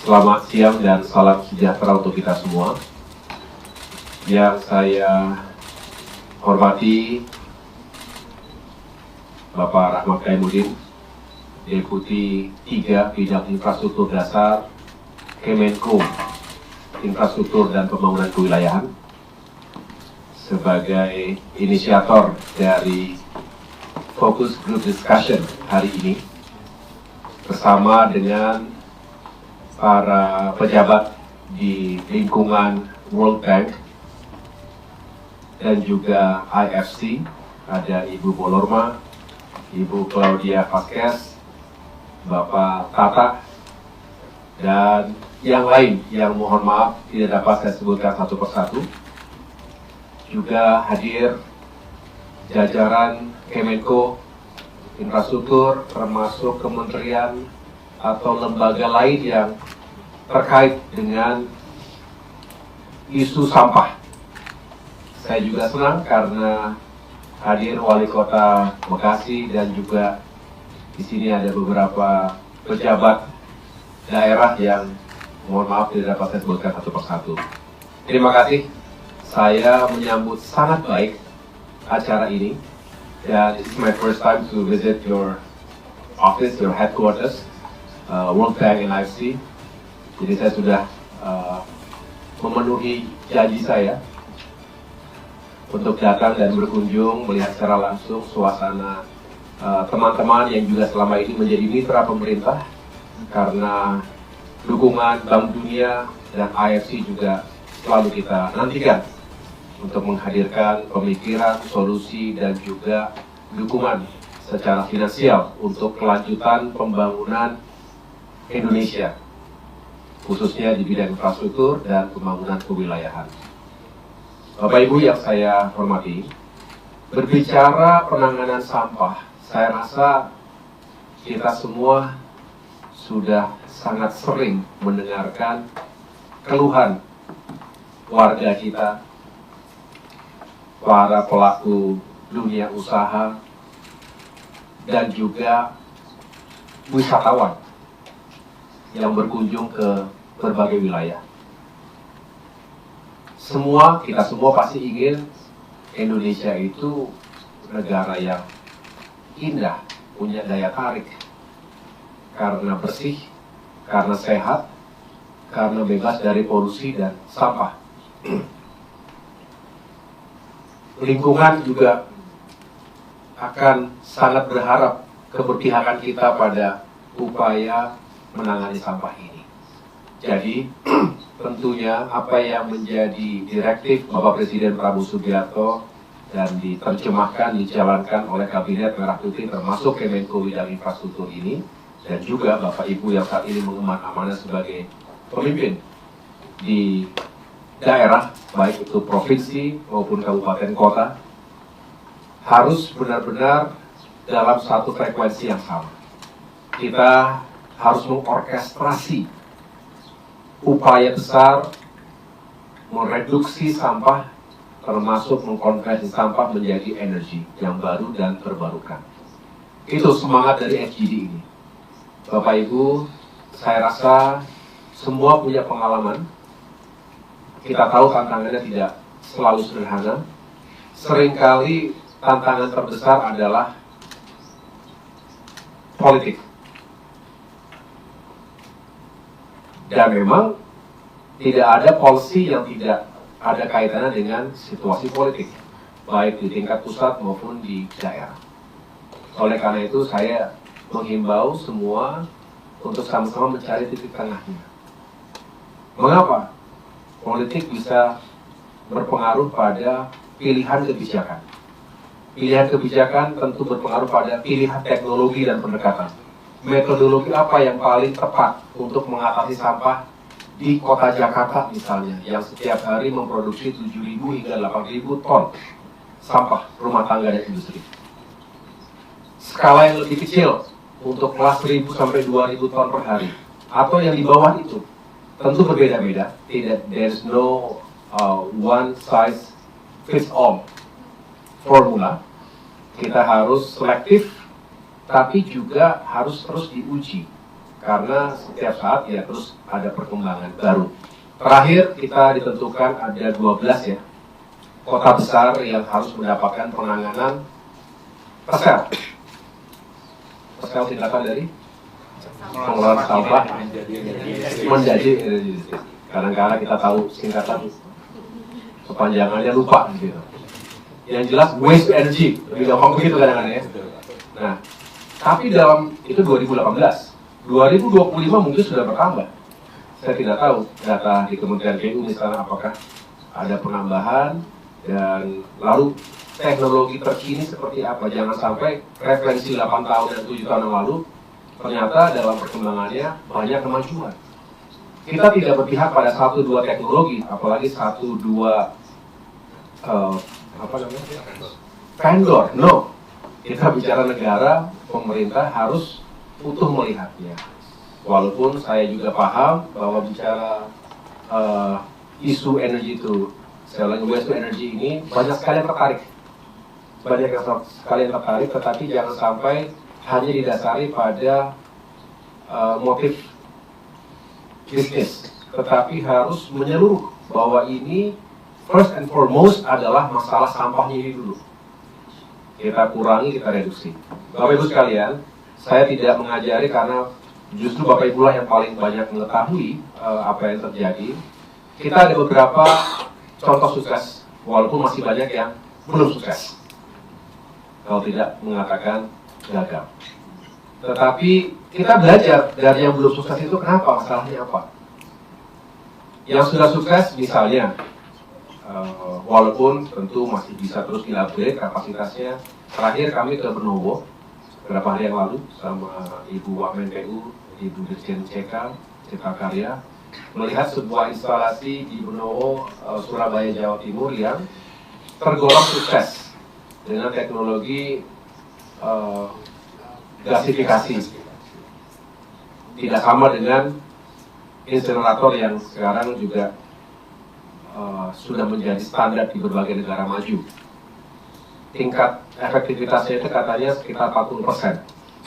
Selamat siang dan salam sejahtera untuk kita semua. Yang saya hormati Bapak Rahmat Kaimuddin, Deputi 3 Bidang Infrastruktur Dasar, Kemenko Infrastruktur dan Pembangunan Kewilayahan, sebagai inisiator dari Focus Group Discussion hari ini, bersama dengan para pejabat di lingkungan World Bank dan juga IFC, ada Ibu Bolorma, Ibu Claudia Vasquez, Bapak Tata, dan yang lain yang mohon maaf tidak dapat saya sebutkan satu persatu. Juga hadir jajaran Kemenko Infrastruktur, termasuk kementerian atau lembaga lain yang terkait dengan isu sampah. Saya juga senang karena hadir Wali Kota Bekasi dan juga di sini ada beberapa pejabat daerah yang mohon maaf tidak dapat saya sebutkan satu persatu. Terima kasih. Saya menyambut sangat baik acara ini, dan this is my first time to visit your office, your headquarters, World Bank and IFC. Jadi saya sudah memenuhi janji saya untuk datang dan berkunjung, melihat secara langsung suasana teman-teman yang juga selama ini menjadi mitra pemerintah, karena dukungan Bank Dunia dan IFC juga selalu kita nantikan untuk menghadirkan pemikiran, solusi, dan juga dukungan secara finansial untuk kelanjutan pembangunan Indonesia, khususnya di bidang infrastruktur dan pembangunan kewilayahan. Bapak Ibu yang saya hormati, berbicara penanganan sampah, saya rasa kita semua sudah sangat sering mendengarkan keluhan warga kita, para pelaku dunia usaha, dan juga wisatawan yang berkunjung ke berbagai wilayah. Kita semua pasti ingin Indonesia itu negara yang indah, punya daya tarik, karena bersih, karena sehat, karena bebas dari polusi dan sampah. Lingkungan juga akan sangat berharap keberpihakan kita pada upaya menangani sampah ini. Jadi tentunya apa yang menjadi direktif Bapak Presiden Prabowo Subianto dan diterjemahkan, dijalankan oleh Kabinet Merah Putih, termasuk Kemenko Bidang Infrastruktur ini, dan juga Bapak Ibu yang saat ini mengemban amanah sebagai pemimpin di daerah, baik itu provinsi maupun kabupaten kota, harus benar-benar dalam satu frekuensi yang sama. Kita harus mengorkestrasi upaya besar mereduksi sampah, termasuk mengkonversi sampah menjadi energi yang baru dan terbarukan. Itu semangat dari FGD ini. Bapak Ibu, saya rasa semua punya pengalaman. Kita tahu tantangannya tidak selalu sederhana. Seringkali tantangan terbesar adalah politik. Dan memang tidak ada policy yang tidak ada kaitannya dengan situasi politik, baik di tingkat pusat maupun di daerah. Oleh karena itu saya menghimbau semua untuk sama-sama mencari titik tengahnya. Mengapa? Politik bisa berpengaruh pada pilihan kebijakan. Pilihan kebijakan tentu berpengaruh pada pilihan teknologi dan pendekatan. Metodologi apa yang paling tepat untuk mengatasi sampah di kota Jakarta misalnya, yang setiap hari memproduksi 7.000 hingga 8.000 ton sampah rumah tangga dan industri. Skala yang lebih kecil untuk kelas 1.000 sampai 2.000 ton per hari, atau yang di bawah itu, tentu berbeda-beda. There's no one size fits all formula. Kita harus selektif, tapi juga harus terus diuji karena setiap saat ya terus ada perkembangan baru. Terakhir kita ditentukan ada 12 ya kota besar yang harus mendapatkan penanganan PESEL. PESEL singkatan dari pengelolaan sampah menjadi energi. Kadang-kadang kita tahu singkatan kepanjangannya lupa gitu. Yang jelas waste energy, lebih gampang begitu kadang-kadang ya. Nah, tapi dalam itu 2018, 2025 mungkin sudah bertambah. Saya tidak tahu data di Kementerian PU misalnya apakah ada penambahan dan lalu teknologi terkini seperti apa. Jangan sampai referensi 8 tahun dan 7 tahun yang lalu ternyata dalam perkembangannya banyak kemajuan. Kita tidak berpihak pada 1-2 teknologi, apalagi 1-2 vendor. No, kita bicara negara, pemerintah harus utuh melihatnya. Walaupun saya juga paham bahwa bicara isu energi itu, saya waste energy ini banyak sekali yang tertarik. Banyak sekali yang tertarik, tetapi jangan sampai hanya didasari pada motif bisnis, tetapi harus menyeluruh bahwa ini first and foremost adalah masalah sampahnya ini dulu. Kita kurangi, kita reduksi. Bapak Ibu sekalian, saya tidak mengajari karena justru Bapak Ibu lah yang paling banyak mengetahui apa yang terjadi. Kita ada beberapa contoh sukses, walaupun masih banyak yang belum sukses. Kalau tidak mengatakan gagal. Tetapi kita belajar dari yang belum sukses itu kenapa, masalahnya apa. Yang sudah sukses misalnya, walaupun tentu masih bisa terus di-upgrade kapasitasnya. Terakhir kami ke Benowo beberapa hari yang lalu sama Ibu Wamen PU, Ibu Dirjen CK, Cipta Karya, melihat sebuah instalasi di Benowo, Surabaya, Jawa Timur yang tergolong sukses dengan teknologi gasifikasi. Tidak sama dengan insinerator yang sekarang juga sudah menjadi standar di berbagai negara maju. Tingkat efektivitasnya itu katanya sekitar 40%,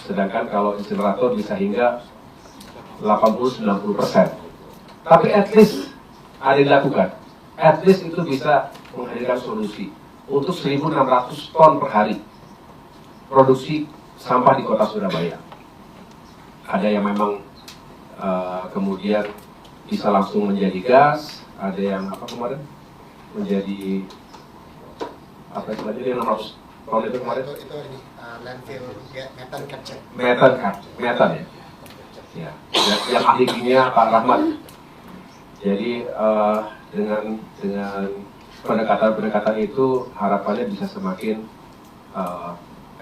sedangkan kalau insinerator bisa hingga 80-90%. Tapi at least ada yang dilakukan. At least itu bisa menghadirkan solusi untuk 1.600 ton per hari produksi sampah di kota Surabaya. Ada yang memang kemudian bisa langsung menjadi gas, ada yang apa kemarin menjadi apa istilahnya 600 ton itu kemarin? Itu ini landfill methane capture. Methane ya. Yang ahli kimia Pak Rahmat. Jadi dengan pendekatan itu harapannya bisa semakin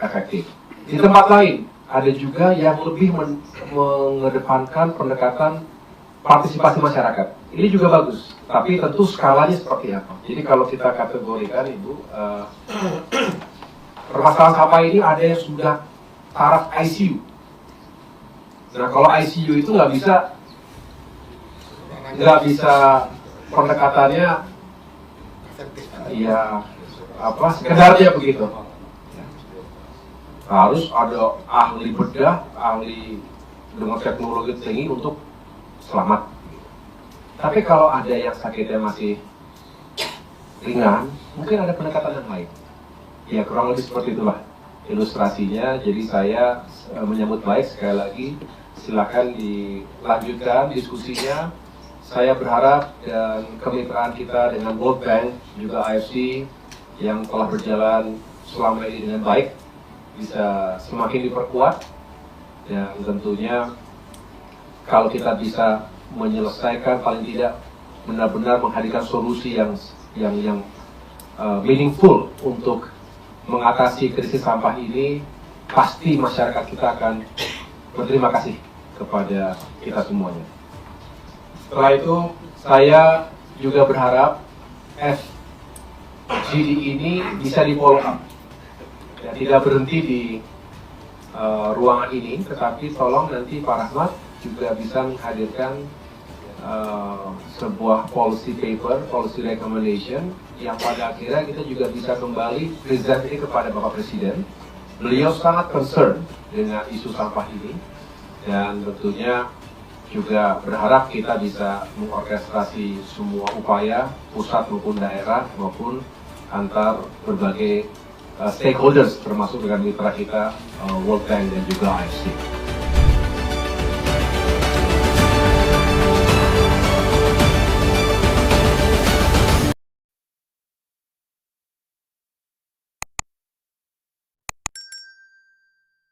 efektif. Di tempat lain ada juga yang lebih mengedepankan pendekatan partisipasi masyarakat. Ini juga bagus, tapi tentu skalanya seperti apa. Jadi kalau kita kategorikan Ibu, permasalahan sampah ini ada yang sudah taraf ICU. Nah kalau ICU itu nggak bisa pendekatannya, ya apa sekedarnya begitu. Harus ada ahli bedah, ahli dengan teknologi tinggi untuk selamat. Tapi kalau ada yang sakitnya masih ringan, mungkin ada pendekatan yang lain. Ya kurang lebih seperti itulah ilustrasinya. Jadi saya menyambut baik sekali lagi. Silakan dilanjutkan diskusinya. Saya berharap dan kemitraan kita dengan World Bank juga AFC yang telah berjalan selama ini dengan baik bisa semakin diperkuat, dan tentunya kalau kita bisa menyelesaikan paling tidak benar-benar menghadirkan solusi yang meaningful untuk mengatasi krisis sampah ini, pasti masyarakat kita akan berterima kasih kepada kita semuanya. Setelah itu saya juga berharap FGD ini bisa di follow up. Ya, tidak berhenti di ruangan ini, tetapi tolong nanti Pak Rahmat juga bisa menghadirkan sebuah policy paper, policy recommendation yang pada akhirnya kita juga bisa kembali present ini kepada Bapak Presiden. Beliau sangat concern dengan isu sampah ini, dan tentunya juga berharap kita bisa mengorkestrasi semua upaya pusat maupun daerah maupun antar berbagai stakeholders termasuk dengan mitra kita World Bank dan juga AFC.